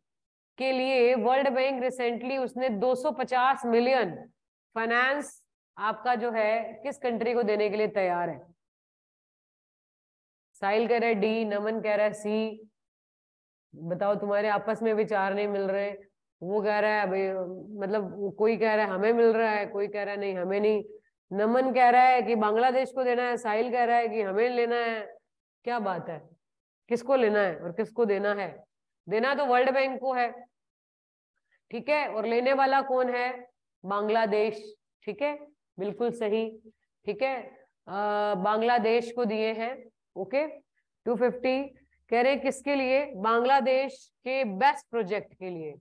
के लिए वर्ल्ड बैंक रिसेंटली उसने 250 मिलियन फाइनेंस आपका जो है किस कंट्री को देने के लिए तैयार है? साहिल कह रहा है डी, नमन कह रहा है सी। बताओ, तुम्हारे आपस में विचार नहीं मिल रहे। वो कह रहा है भाई, मतलब कोई कह रहा है हमें मिल रहा है, कोई कह रहा है नहीं हमें नहीं। नमन कह रहा है कि बांग्लादेश को देना है, साहिल कह रहा है कि हमें लेना है। क्या बात है, किसको लेना है और किसको देना है? देना तो वर्ल्ड बैंक को है, ठीक है, और लेने वाला कौन है? बांग्लादेश। ठीक है, बिल्कुल सही। ठीक है, बांग्लादेश को दिए हैं। ओके, 250 कह रहे किसके लिए? बांग्लादेश के बेस्ट प्रोजेक्ट के लिए।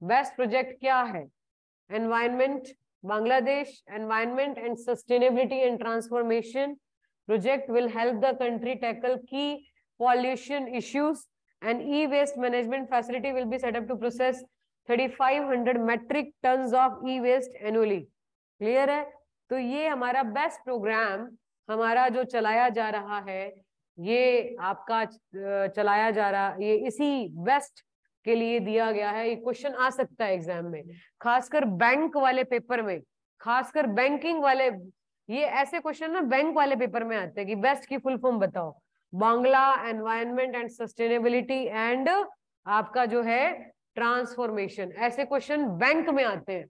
बेस्ट प्रोजेक्ट क्या है? Environment, Bangladesh environment and sustainability and transformation project will help the country tackle key pollution issues, and e-waste management facility will be set up to process 3500 metric tons of e-waste annually. Clear है? तो ये हमारा बेस्ट प्रोग्राम हमारा जो चलाया जा रहा है, ये आपका चलाया जा रहा, ये इसी बेस्ट के लिए दिया गया है। ये क्वेश्चन आ सकता है एग्जाम में, खासकर बैंक वाले पेपर में, खासकर बैंकिंग वाले। ये ऐसे क्वेश्चन ना बैंक वाले पेपर में आते हैं कि बेस्ट की फुल फॉर्म बताओ। Bangla environment and sustainability and आपका जो है ट्रांसफॉर्मेशन, ऐसे क्वेश्चन बैंक में आते हैं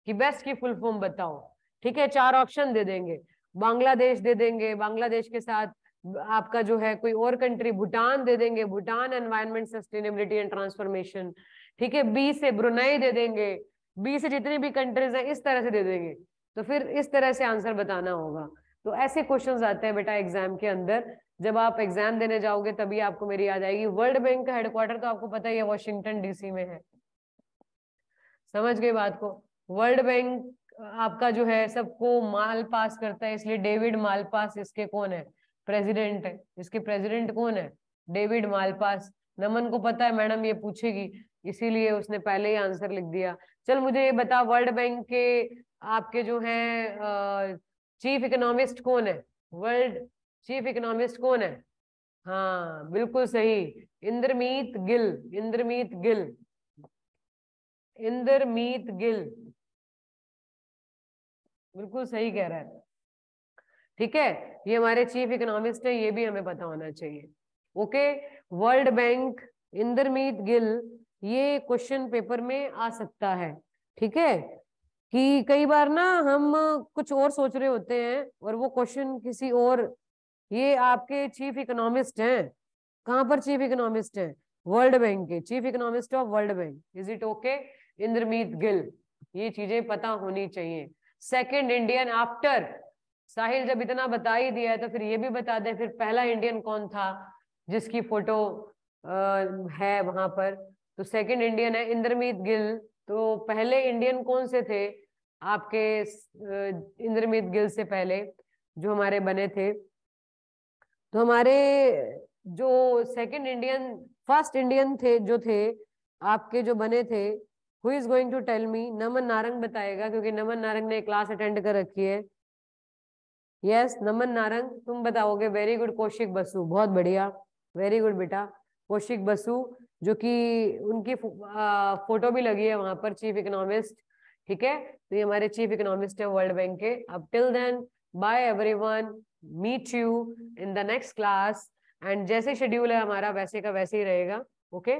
कि बेस्ट की फुल फॉर्म बताओ। ठीक है, 4 ऑप्शन दे देंगे, बांग्लादेश दे देंगे, बांग्लादेश के साथ आपका जो है कोई और कंट्री, भूटान दे देंगे, Bhutan environment sustainability and transformation. ठीक है, बी से ब्रुनेई दे देंगे, बी से जितनी भी कंट्रीज हैं इस तरह से दे देंगे। तो फिर इस तरह से आंसर बताना होगा। तो ऐसे क्वेश्चंस आते हैं बेटा एग्जाम के अंदर। जब आप एग्जाम देने जाओगे तभी आपको मेरी याद आएगी। वर्ल्ड बैंक का हेडक्वार्टर तो आपको पता ही है, वॉशिंगटन डीसी में है। समझ गए बात को? वर्ल्ड बैंक आपका जो है सबको माल पास करता है, इसलिए डेविड मालपास इसके कौन है? प्रेसिडेंट है। इसके प्रेसिडेंट कौन है? David Malpass. नमन को पता है मैडम ये पूछेगी, इसीलिए उसने पहले ही आंसर लिख दिया। चल मुझे ये बता, वर्ल्ड बैंक के आपके जो है चीफ इकोनॉमिस्ट कौन है? वर्ल्ड चीफ इकोनॉमिस्ट कौन है? हाँ बिल्कुल सही, इंद्रमीत गिल। इंद्रमीत गिल, इंद्रमीत गिल, बिल्कुल सही कह रहा है। ठीक है, ये हमारे चीफ इकोनॉमिस्ट है, ये भी हमें पता होना चाहिए। Okay, world bank, Indermeet Gill, ये क्वेश्चन पेपर में आ सकता है। ठीक है, कि कई बार ना हम कुछ और सोच रहे होते हैं और वो क्वेश्चन किसी और, ये आपके चीफ इकोनॉमिस्ट हैं। कहां पर चीफ इकोनॉमिस्ट हैं? वर्ल्ड बैंक के chief economist of world bank. Is it okay? Indermeet Gill, ये चीजें पता होनी चाहिए। सेकंड इंडियन आफ्टर साहिल, जब इतना बता ही दिया है तो फिर ये भी बता दे, फिर पहला इंडियन कौन था जिसकी फोटो है वहां पर? तो सेकंड इंडियन है इंद्रमीत गिल। तो पहले इंडियन कौन से थे आपके इंद्रमीत गिल से पहले जो हमारे बने थे? तो हमारे जो सेकंड इंडियन, फर्स्ट इंडियन थे जो थे आपके जो बने थे, who is going to tell me? Naman Narang बताएगा, क्योंकि नमन नारंग ने क्लास अटेंड कर रखी है। यस नमन नारंग तुम बताओगे। Very good. कौशिक बसु, बहुत बढ़िया, वेरी गुड बेटा। कौशिक बसु, जो कि उनकी फोटो भी लगी है वहां पर, चीफ इकोनॉमिस्ट। ठीक है, तो ये हमारे चीफ इकोनॉमिस्ट है वर्ल्ड बैंक के। अब till then bye everyone, meet you in the next class. And जैसे शेड्यूल है हमारा वैसे का वैसे ही रहेगा। ओके